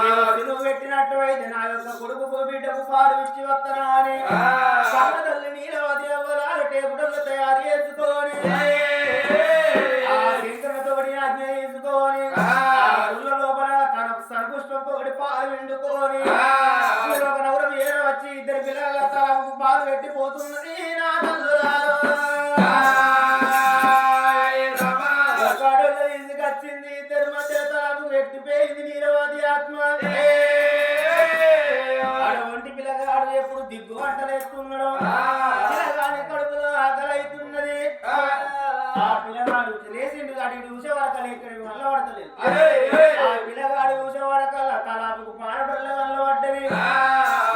నువ్వు పెట్టినట్టు అయితే నా యొక్క కొడుకు బిడ్డకు పాలు ఇచ్చి వస్తానా అని కన్న తల్లి నీలవతి అవ్వరాలు టేబుల్ తయారు చేసుకొని ఆ శంకరతోడి ఆజ్ఞ చేసుకొని ఊళ్ళ లోపల తన సర్పుష్పం ఒకటి పాలు వండుకొని ఒక నవరం ఏదో వచ్చి ఇద్దరు పిల్లల తలకు పాలు పెట్టిపోతున్నది నా తల్లురాలు తీసుకొచ్చింది ఇద్దరు మధ్య తలకు పెట్టిపోయింది నీలవతి ఆత్మ ఒంటి పిల్లగాడు ఎప్పుడు దిగ్గు వంటలేస్తున్నాడు పిల్లగాని కడుపులో ఆకలి అవుతున్నది ఆ పిల్లగాడు లేచిండు అటు చూసేవారకల్ ఇక్కడ వల్ల పడతలేదు ఆ పిల్లగాడు చూసేవారకల్లా తలాపుకు పాలడొల్ల వల్ల పడ్డది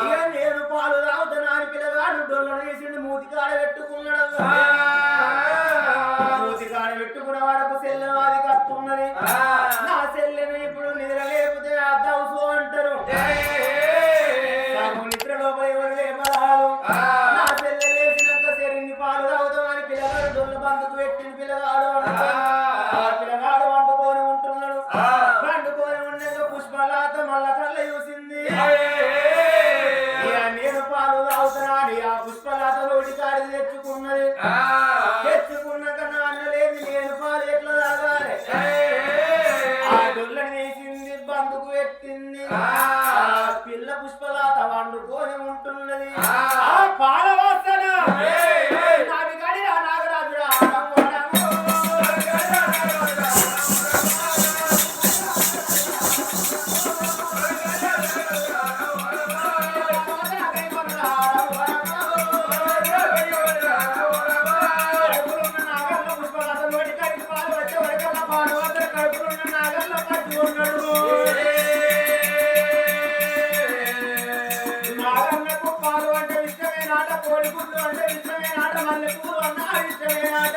ఇక నేను పాలు తాగుతున్నా అని పిల్లగాడు డొల్లను వేసిండు మూతికాడ పెట్టుకున్నాడు మూతికాడ పెట్టుకున్న వాడకు సెల్లె అది కట్టున్నది నా సెల్లెను ఇప్పుడు నిద్ర లేకపోతే అద్దవుసు అంటారు నిద్ర లోపల ఎవరు లేపరాలు నా సెల్లె లేచినాక సెరిన్ని పాలు తాగుతామని పిల్లగాడు డొల్ల బందుకు పెట్టిన పిల్లగాడు ఆ పిల్లగాడు వండుకొని ఉంటున్నాడు వండుకొని ఉండగా పుష్పలాత మల్ల కళ్ళ చూసింది నేను పాలు తాగుతున్నా అని ఆ పుష్పలాత రోడ్డి కాడి తెచ్చుకున్నది తెచ్చుకున్నాక నాన్న లేదు నేను పాలు ఎట్లా తాగాలి ఆ డొల్లని వేసింది బందుకు పెట్టింది ఆ పిల్ల పుష్పలాత వండుకొని ఉంటున్నది ఆ పాల వాసన నావిగాడి రా నాగరాజురా నాగన్నకు పాలు అంటే ఇష్టమే నాట కోడిగుడ్లు అంటే ఇష్టమే నాట మల్లెపూలు అన్నా ఇష్టమే నాట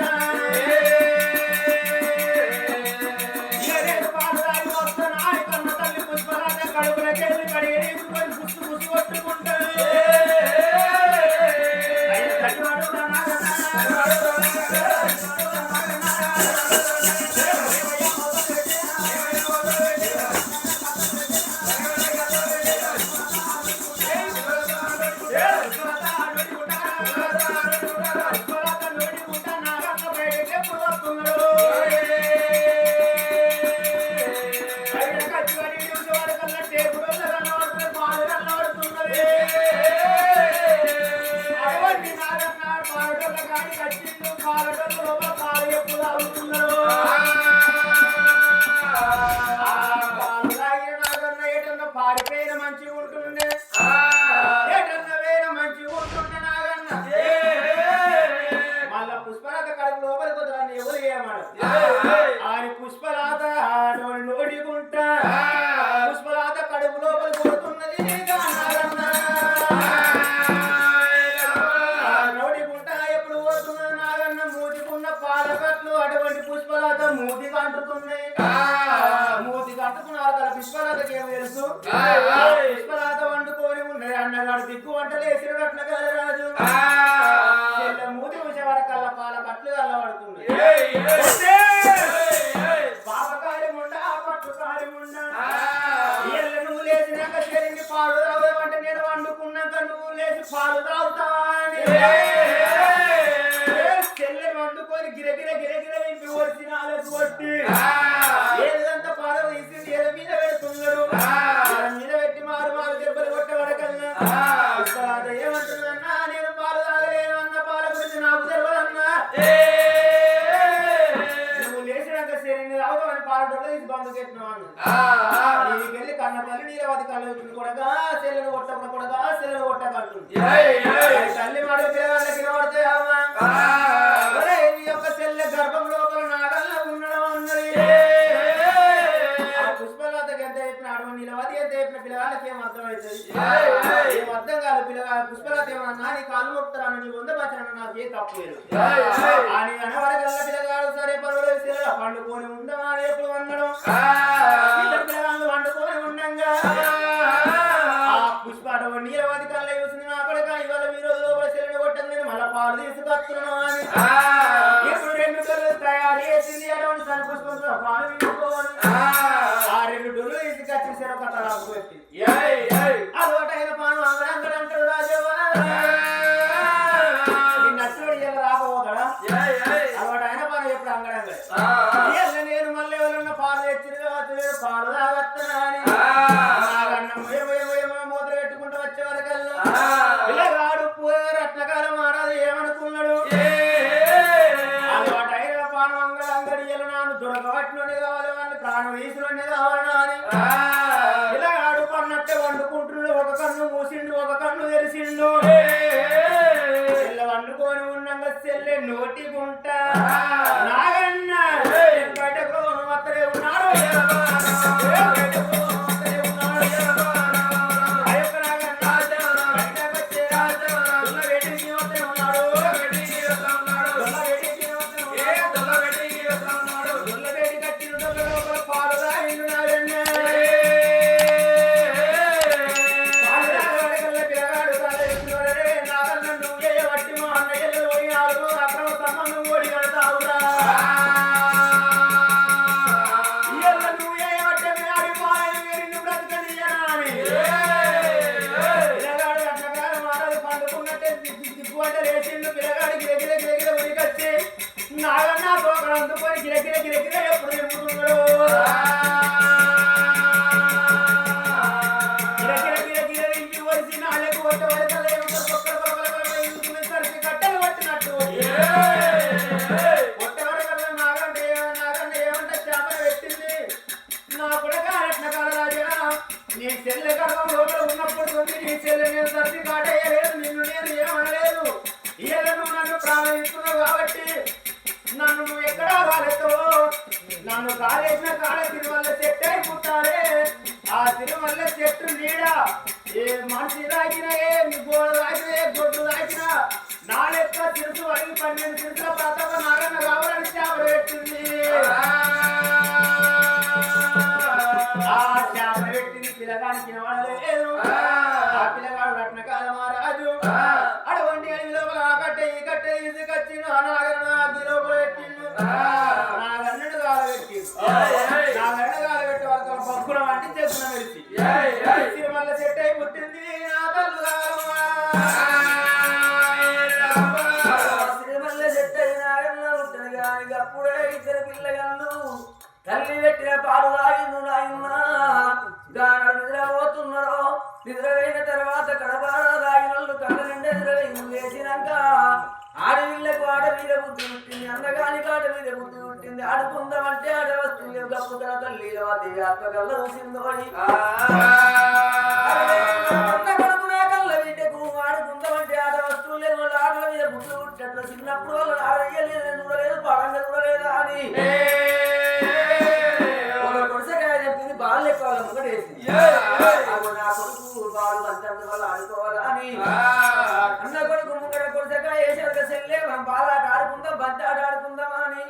పాలు తాగి వస్తున్నా కన్న తల్లి పుష్పరాజ కడుపులకెళ్ళి కడిగి తీసుకొని పుస్తు పుస్తు కొట్టుకుంటారు పారిపోయిన మంచి ఉంటుండే ఏటన్నా వేరే మంచి ఉంటుండే నాగన్న మళ్ళా పుష్పరాత కడుపు లోపలికి వదలని ఎవరు ఏమన్నారు ఆయన పుష్పరాత నోడికుంటా పుష్పరాత కడుపు లోపలికి కొడుతున్నది నోడికుంటా ఎప్పుడు పోతున్నది నాగన్న మూతికున్న పాలకట్లు అటువంటి పుష్పరాత మూతికి అంటుతున్నాయి మూతికి అంటుకున్నారు కదా పుష్పరాతకి ఏం తెలుసు పుష్పరాత వండుకొని ఉన్నది అన్నగాడు దిక్కు వంటలు వేసినట్ల కదా రాజు మూతి వచ్చే వరకల్లా పాల కట్లు కల్లబడుతుంది పాపకార్యముండా పట్టు కార్యముండా నువ్వు లేచినాక చెరిగి పాలు తాగుదామంటే నేను వండుకున్నాక నువ్వు లేచి పాలు తాగుతావా అని చెల్లెని వండుకొని గిరగిర గిరగిర ఇంటి వచ్చి నాలుగు కొట్టి ఏదంతా పాలు తీసి ఏదో మీద పెడుతున్నాడు మీద పెట్టి మారు మారు దెబ్బలు కొట్టబడకన్నా ఏమంటున్నా నేను పాలు తాగలేను అన్న పాల గురించి నాకు తెలియదన్నా నువ్వు లేచినాక సరే తాగుతామని పాలు డొల్ల తీసి బంధు పెట్టినావు నీకెళ్ళి కన్న తల్లి నీలవతి కళ్ళు కొడగా సెల్లను కొట్టకుండా కొడగా సెల్లను కొట్టకంటుంది తల్లి మాటలు పిల్లగాళ్ళకి నిలబడితే అమ్మా నీ యొక్క చెల్లె గర్భం లోపల నాగల్లో ఉండడం అన్నది ఆ పుష్పలతకి ఎంత చెప్పిన అటువంటి నిలవతి ఎంత చెప్పిన పిల్లగాళ్ళకి ఏం అర్థం అవుతుంది ఏం అర్థం కాదు పిల్లగా పుష్పలత ఏమన్నా నీ కాళ్ళు మొక్కుతారని నీ వందపరచన నాకు ఏ తప్పు లేదు అని అనవరకల్లా పిల్లగాడు సరే పర్వాలేదు పండుకొని ఉండమా రేపు అన్నడం ఇద్దరు పిల్లగాళ్ళు వండుకొని ఉండంగా ఆ పుష్ప అటువంటి నీలవతి కళ్ళ చూసింది నా కొడుక ఇవాళ మీరు లోపల చెల్లెని కొట్టండి మళ్ళీ పాలు తీసుకొస్తున్నాను అని ఇప్పుడు రెండు డొల్లు తయారు చేసింది అటువంటి సరిపుష్పంతో పాలు తీసుకోవాలి ఆ రెండు డొల్లు తీసుకొచ్చేసారు ఒక తలాపు పెట్టి అలవాటైన పాను అంగడంటాడు రాజవ్వా నచ్చుడు ఇలా రాకపోతాడా అలవాటైన పాను ఎప్పుడు అంగడంగా నేను మళ్ళీ ఎవరన్నా పాలు తెచ్చి పాలు తాగత్తనా అని మూత పెట్టుకుంటూ వచ్చే వరకల్లా పిల్లగాడు రత్నకాలం ఆడదు ఏమనుకున్నాడు అలవాటైన పాను అంగడి నాను దొరకబట్లోనే కావాలి వాళ్ళు ప్రాణం వీసులోనే కావాలన్నా అని పిల్లగాడు పన్నట్టే వండుకుంటున్నాడు ఒక కన్ను మూసిండు ఒక కన్ను తెరిసిండు పిల్ల వండుకొని ఉండగా చెల్లె నోటి గుంట నాగన్న బయటకు అక్కడే ఉన్నాడు నాగన్నా తోకడందుకొని గిరగిర గిరగిర ఎప్పుడు తిరుగుతున్నాడు గిరగిర గిరగిర ఇంటి వరిసి నాళ్ళకు కొట్ట వరకలేసరికి కట్టలు పట్టినట్టు కొట్ట వరకల్లా నాగంటే ఏమంటే చేపలు పెట్టింది నా కొడక రత్నకాల రాజా నీ చెల్లె గర్భం లోపల ఉన్నప్పుడు నీ చెల్లె నేను సర్ది కాటేయలేదు నిన్ను నేను ఏమనలేదు ఇయ్యలో నువ్వు నన్ను ప్రారంభిస్తున్నావు కాబట్టి నన్ను నువ్వు ఎక్కడా కాలేస్తావో నన్ను కాలేసిన కాడ తిరుమల చెట్టు అయిపోతారే ఆ తిరుమల చెట్టు నీడ ఏ మనిషి తాకినా ఏ గోడ తాకినా ఏ గొడ్డు తాకినా నా లెక్క తిరుసు అడిగి 12 తిరుసుల ప్రతాప నాగన్న కావాలని చేప పెట్టింది ఆ చేప పెట్టింది పిల్లగానికి వినవడలేదు ఆ పిల్లగాడు రత్నకాల మహారాజు అటువంటి అడవి లోపల ఆ కట్టె ఈ కట్టె తీసుకొచ్చిండు ఆ నాగన్న లోపల పెట్టిండు నాగన్నుడు కాలబెట్టిండు నాగన్న కాలబెట్టే వరకు పక్కున వంటి చేతున్న మెలిసి తిరుమల చెట్టు అయి పుట్టింది నా తల్లు తిరుమల చెట్టు అయి నాగన్న ఉంటుంది కానీ అప్పుడే ఇద్దరు పిల్లగాళ్ళు తల్లి పెట్టిన పాలు తాగిండు నాయన్నా గాన నిద్రపోతున్నారో నిద్రపోయిన తర్వాత కడపాడ తాగినోళ్ళు కళ్ళ నిండా నిద్రపోయి వేసినాక ఆడవిళ్ళకు ఆడవీర బుద్ధి పుట్టింది అందగానికి ఆడవీర బుద్ధి పుట్టింది ఆడుకుందామంటే ఆడ వస్తుంది గప్పు కల తల్లి ఆత్మకల్ల చూసిందో కొడుకునా కళ్ళ వీటకు ఆడుకుందామంటే ఆడ వస్తువులు ఆడల మీద బుద్ధి పుట్టినట్లు చిన్నప్పుడు వాళ్ళు ఆడయ్యలేదు చూడలేదు పడంగా చూడలేదా అని కొడుసకాయ చెప్పింది బాలు ఎక్కువ ముంగడేసింది నా కొడుకు బాలు అంత వల్ల ఆడుకోవాలా అని అన్న కొడుకు ముంగడ కొడుసకాయ వేసాక చెల్లె మనం బాలాట ఆడుకుందాం బంత ఆట ఆడుకుందామా అని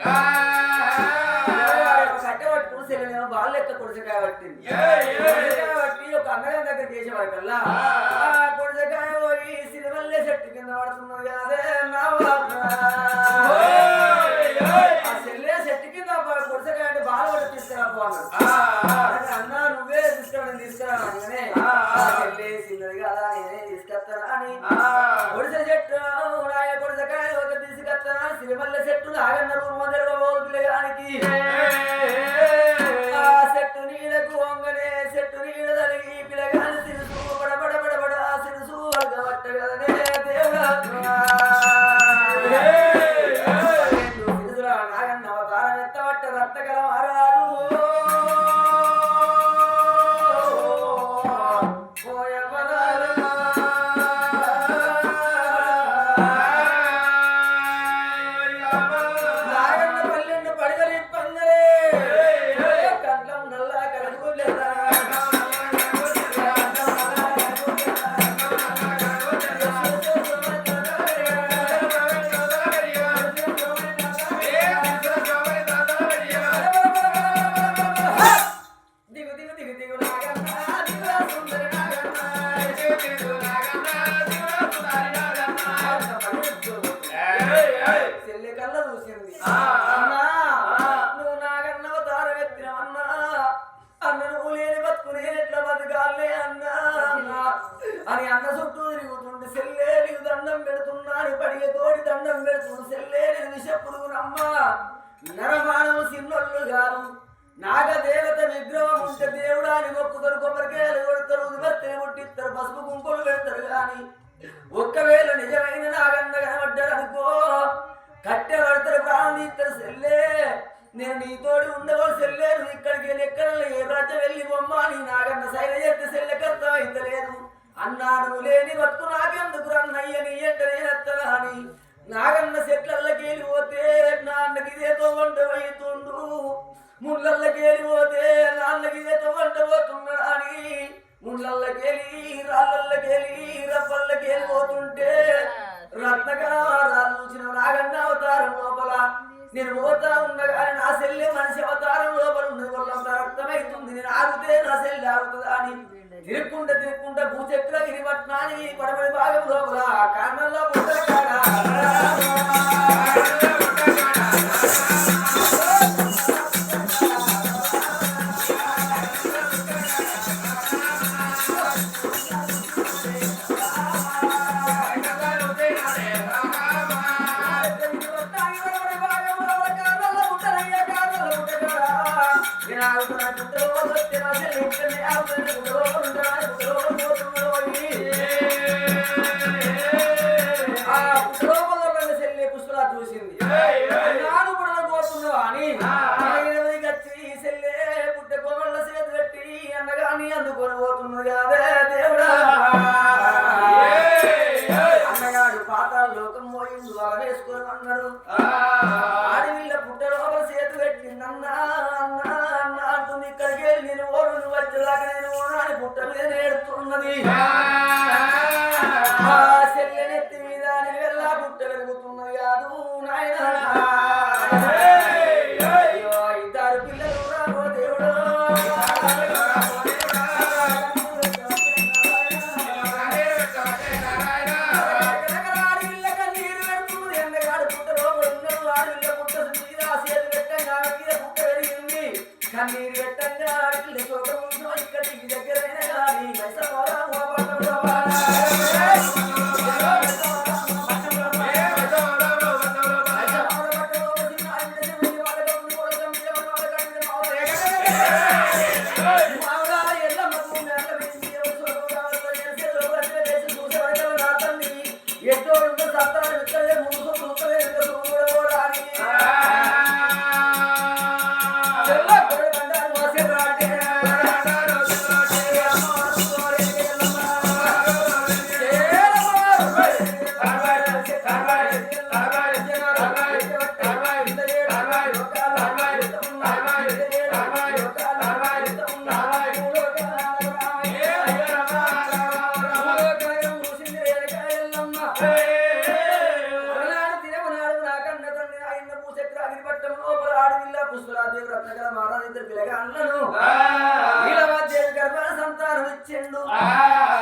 కట్టె పట్టుకుని చెల్లెనేమో బాలు లెక్క కొడుసకాయ పట్టింది కొడుసకాయ పట్టి ఒక అన్నగారి దగ్గర చేసేవాడికల్లా కొడుసకాయ పోయి సిరిమల్లె చెట్టు కింద పడుతున్నది అదే నా చెల్లె చెట్టు కింద కొడుసకాయ అంటే బాలు పట్టి తీసుకురా పోన్నాడు అన్నా నువ్వే తీసుకురా అనగానే చెల్లె చిన్నది కదా నేనే తీసుకొస్తానా అని కొడిసె చెట్టు నాయ కొడుసకాయ ఒక తీసుకొస్తానా సిరిమల్ల చెట్టు నాగన్న రూమ్ మొదలుగా పిల్లగానికి ఆ చెట్టు నీడకు వంగనే చెట్టు నీడ తలిగి పిల్లగాని సిరుసు బడబడ సిరుసు పట్ట కదనే దేవుడా సిరుసులా నాగన్న అవతారం ఎత్తబట్ట రత్నకల మారాడు నాగన్న 12 పడగలి పందలే నాగన్న శైల ఎత్తి సెల్లెకత్తా ఇంతలేదు అన్నాను లేని బతుకు నాకెందుకు రన్నయ్య నీ ఎంట నేనెత్తనా అని నాగన్న చెట్లకి వెళ్ళిపోతే నాన్నకి ఇదేతో వంట అవుతుండు ముళ్ళకి వెళ్ళిపోతే నాన్నకి ఇదేతో వంట పోతున్నాడు అని ముళ్ళకి వెళ్ళి రాళ్ళకి వెళ్ళి రప్పల్లకి వెళ్ళిపోతుంటే రత్నకరాలు చూసిన నాగన్న అవతారం లోపల నేను పోతా ఉన్నా కానీ నా సెల్లె మనిషి అవతారం లోపల ఉన్నది వల్ల రక్తమైతుంది నేను ఆగితే నా సెల్లె ఆగుతుందా అని తిరుక్కుంటా భూచక్ర గిరిపట్నాన్ని పడబడి భాగం లోపల కారణంలో చూసింది నాను కూడా కోరుతున్నావా అని వచ్చి సెల్లే పుట్ట కోమళ్ళ చేతి పెట్టి అన్నగాని అందుకొని పోతున్నది కాదే దేవుడా అన్నగాడు పాతాల లోకం పోయిండు అలా వేసుకొని అన్నాడు ఆడవిల్ల పుట్ట లోపల చేతి పెట్టింది అన్నా అన్నా అన్న అంటుంది ఇక్కడికి వెళ్ళి నేను ఓడు నువ్వు వచ్చేలాగా నేను ఓనా అని పుట్ట మీద నేడుతున్నది సెల్లెనెత్తి మీద వెళ్ళా పుట్ట పెరుగుతున్నది కాదు నాయన అయ్యో ఇద్దరు పిల్లలు రాబో దేవుడు కన్నీరు పెట్టంగా ఆడికి చూడము ఇక్కడికి దగ్గరైన కానీ సంతానం ఇచ్చిండు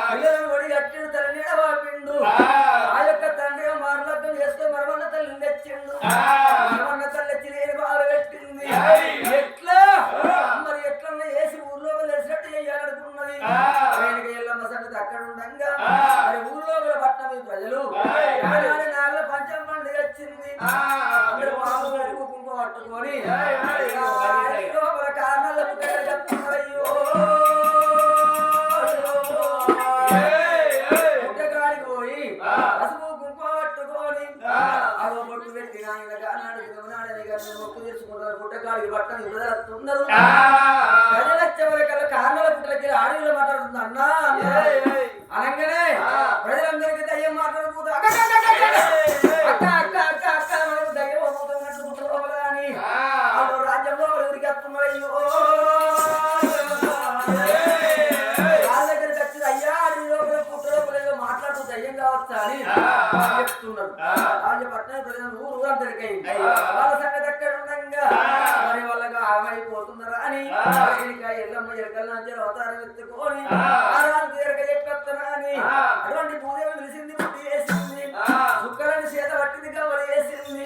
పిల్లలను ఒడి కట్టిండు తల్లి నీడవాపిండు ఆ యొక్క తండ్రి మార్లకం చేస్తే మరమన్న తల్లిని తెచ్చిండు మరమన్న తల్లి వచ్చి లేని బాగా పెట్టింది ఎట్లా మరి ఎట్లన్నా వేసి ఊర్లో వెళ్ళేసినట్టు చేయాలనుకున్నది ఆయనకి ఎల్లమ్మ సంగతి అక్కడ ఉండగా మరి ఊర్లో పట్టణం ప్రజలు నాళ్ళ పంచం పండుగ వచ్చింది అందరూ బాబు గారికి కుంకుమ పట్టుకొని కారణాల చెప్తున్నారు అయ్యో పుట్టకాడికి పోయి పసుపు కుంకుమ పట్టుకొని అదో బొట్టు పెట్టి మొక్కు చేసుకుంటారు పుట్టకాడికి పట్టని విడుదలస్తున్నారు ప్రజలచ్చవరకల్లా కారణాల పుట్టలకి ఆడవిలో మాట్లాడుతుంది అన్నా అనగానే ప్రజలందరికీ దయ్యం మాట్లాడుతుంది అక్క అక్క అక్క అక్క మనకు దయ్యం అవుతున్నట్టు పుట్టలోపల అని రాజ్యంలో ఎవరికి వస్తున్నారు అయ్యో వాళ్ళ దగ్గరికి వచ్చి అయ్యా లోపల పుట్టలోపల ఏదో మాట్లాడుతూ దయ్యం కావచ్చా అని చెప్తున్నాడు రాజపట్నం ప్రజలు ఊరు దొరికాయింది వాళ్ళ సంగతి ఎక్కడ ఉండగా మరి వాళ్ళగా ఆమైపోతున్నారా అని ఎల్లమ్మ ఎరకల్లా అవతారం ఎత్తుకొని ఆరానికి ఎరక చెప్పేస్తున్నా అని అటువంటి పూజలు తెలిసింది బట్టి వేసింది శుక్రాన్ని చేత పట్టింది కవలు వేసింది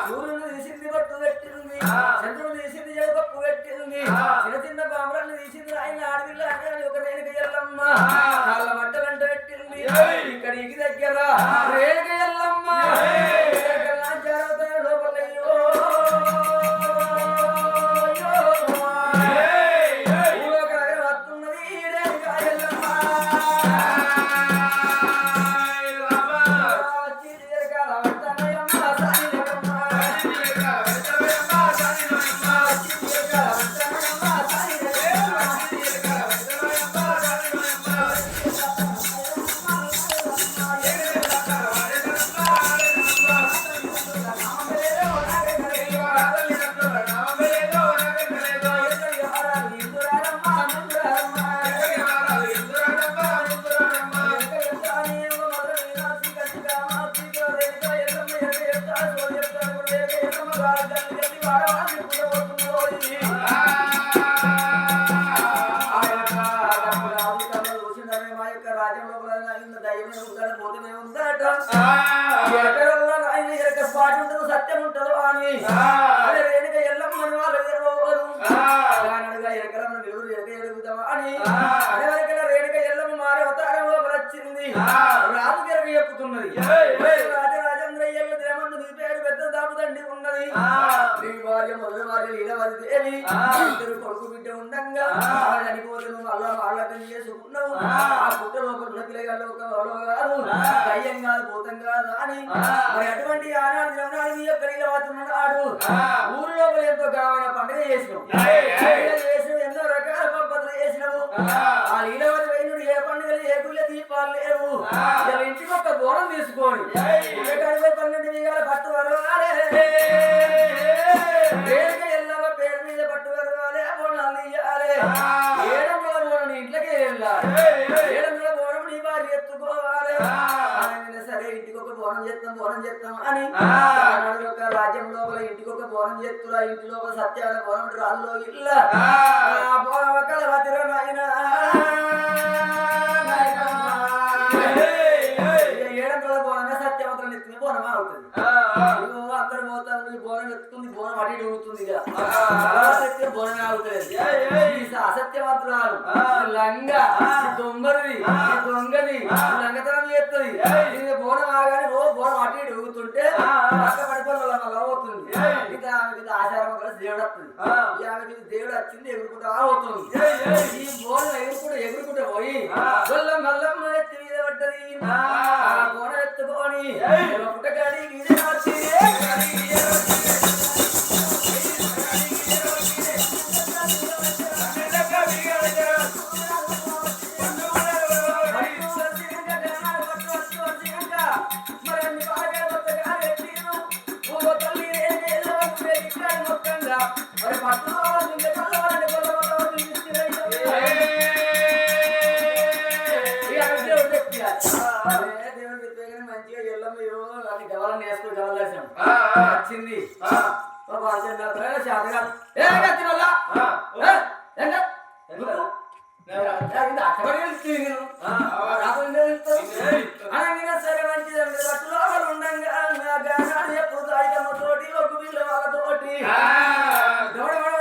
సూర్యుని తీసింది పట్టు పెట్టింది చంద్రుని తీసింది జగపప్పు పెట్టింది చిన్న చిన్న పామురాన్ని తీసింది ఆయన ఆడవిల్ల అని ఒక రేణుక ఎల్లమ్మ వాళ్ళ బట్టలంట పెట్టింది ఇక్కడికి దగ్గర రేణుక ఎల్లమ్మ లోపలయ్యో యొక్క రాజ్యంలో ఆయన దయ్యమే ఉందని పోతేనే ఉందట ఎక్కడల్లా ఆయన ఎక్క స్పాట్ ఉంటుందో సత్యం ఉంటుందో అని అదే రేణుక ఎల్లమ్మని వాళ్ళు అనడుగా ఎక్కడమ్మ నిలువురు ఎక్క ఎడుగుతావా అని అదే రేణుక ఎల్లమ్మ మారే అవతారం లోపల వచ్చింది రాజు గెరవి చెప్పుతున్నది రాజరాజేంద్రయ్యల దినమందు నీ పేరు పెద్ద దాపుదండి ఉన్నది నీ భార్య మొదటి భార్య లీలవతి దేవి ఇద్దరు కొడుకు బిడ్డ ఉండంగా చనిపోతే నువ్వు అల్లా వాళ్ళకని చేసుకున్నావు ఆ పుట్ట లోపల ఉన్న పిల్లగాళ్ళు ఒక కాదు దయ్యం కాదు భూతం కాదు అని మరి అటువంటి ఆనాడు దిననాడు నీ యొక్క లీలవతి ఉన్నాడు ఊరు లోపల ఎంతో ఘనమైన పండుగ చేసినావు ఎన్నో రకాల పద్ధతులు చేసినావు ఆ లీలవతి వైద్యుడు ఏ పండుగలు ఏ గుళ్ళ దీపాలు లేవు ఇంటికి ఒక బోనం తీసుకొని 12 వీగాల పట్టు వరవాలి ఎల్లవ పేరు మీద పట్టు వరవాలి బోనాలు ఇయ్యాలి 7 బోనం ఇంట్లోకి వెళ్ళాలి 7 బోనం నీ భార్య ఎత్తుకోవాలి సరే ఇంటికి ఒక బోనం చేస్తాం అని ఒక రాజ్యం లోపల ఇంటికి ఒక బోనం చేస్తున్నా ఇంటి లోపల సత్యాల బోనం రాజులో ఇల్ల బోనం కలవతిర నాయన సత్యవంతులు ఎత్తుకుని బోనం అవుతుంది అందరు పోతాం బోనం ఎత్తుకుంది బోనం అటు ఊగుతుంది బోనం ఆగుతుంది అసత్యవంతురాలు లంగా దొంగది దొంగది లంగతనం చేస్తుంది బోనం ఆగానే బోనం అటు ఇటు ఊగుతుంటే పక్క పడిపోయి వాళ్ళ అవుతుంది ఇంకా ఆమెకి ఆచారం కలిసి దేవుడు వస్తుంది ఆమెకి దేవుడు వచ్చింది ఎగురుకుంటా అవుతుంది ఈ బోనం ఎగురుకుంటా పోయి గొల్లం మల్లమ్మ ఎత్తి మీద పడ్డది బోనం ఎత్తుకొని పుట్టగాడి వచ్చింది సరే మంచిదండి బట్టులో ఉండంగా ఎప్పుడు తోటి ఒక వీళ్ళ వాళ్ళతోటి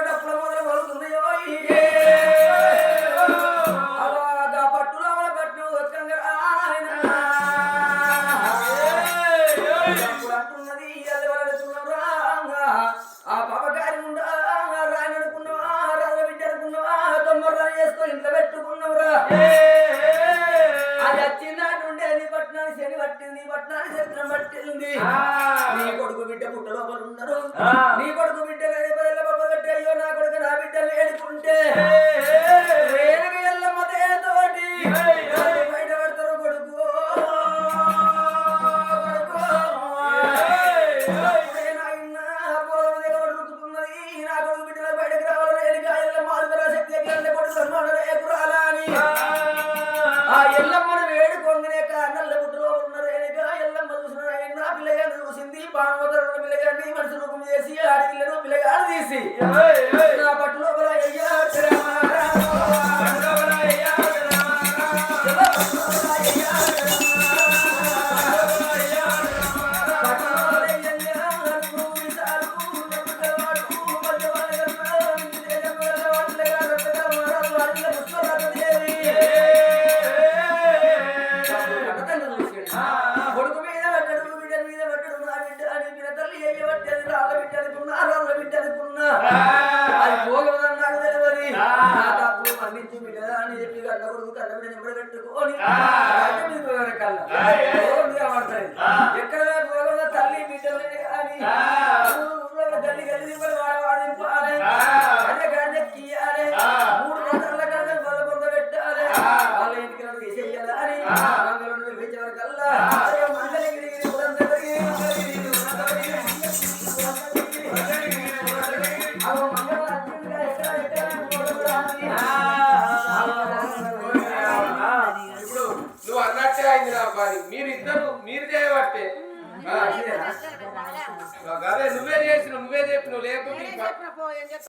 డప్పుల మొదలు పడుతున్నాయో పట్టులో పట్టు ఒక్కంగా అంటున్నది ఆ పాపకారి ఉండా రాని అనుకున్నావా రాజ బిడ్డ అనుకున్నావా 90 రన్ చేసుకొని ఇంట్లో పెట్టుకున్నావురా అది వచ్చిందంటుండే నీ పట్టణాన్ని శని పట్టింది నీ పట్టణాన్ని శత్రం పట్టింది నీ కొడుకు బిడ్డ పుట్ట లోపల ఉన్నారు నీ కొడుకు బిడ్డ పట్టి అయ్యో నా కొడుకు నా బిడ్డలు ఏడుకుంటే ఎల్లమ్మ తోటి బయట పడతారు కొడుకు ఎల్లమ్మను వేడుకొంగనే నల్ల బుట్టులో ఉన్న రేణుగా ఎల్లమ్మ చూసిన పిల్లగాడు చూసింది పామోదరు పిల్లగాడిని మనిషి రూపం చేసి ఆడి పిల్లను పిల్లగాడు తీసి నా పట్టు లోపల కొడుకు మీద పడ్డాడు బిడ్డ మీద పడ్డాడు నా బిడ్డ అని బిడ్డ తల్లి అయ్య పడ్డాడు రాళ్ళ బిడ్డ అనుకున్నా అది పోగలదని నాకు తెలియదు నా తప్పు మన్నించి బిడ్డ అని చెప్పి కన్న కొడుకు కన్న బిడ్డ నింబడి పెట్టుకొని ఎక్కడ పోగల తల్లి బిడ్డలే అని తల్లి కలిసి వాడింపాలి గడ్డ గడ్డెక్కియాలి 3 గంటల గంట పొంద పెట్టాలి వాళ్ళ ఇంటికి తీసేయాలి అని మంగళూరు పిలిచేవారికల్లా మంగళగిరి ఇప్పుడు నువ్వు అన్నట్టే అయింది నా పని మీరు చేయబట్టే అదే నువ్వే చేసినావు నువ్వే చెప్పినావు లేకపోతే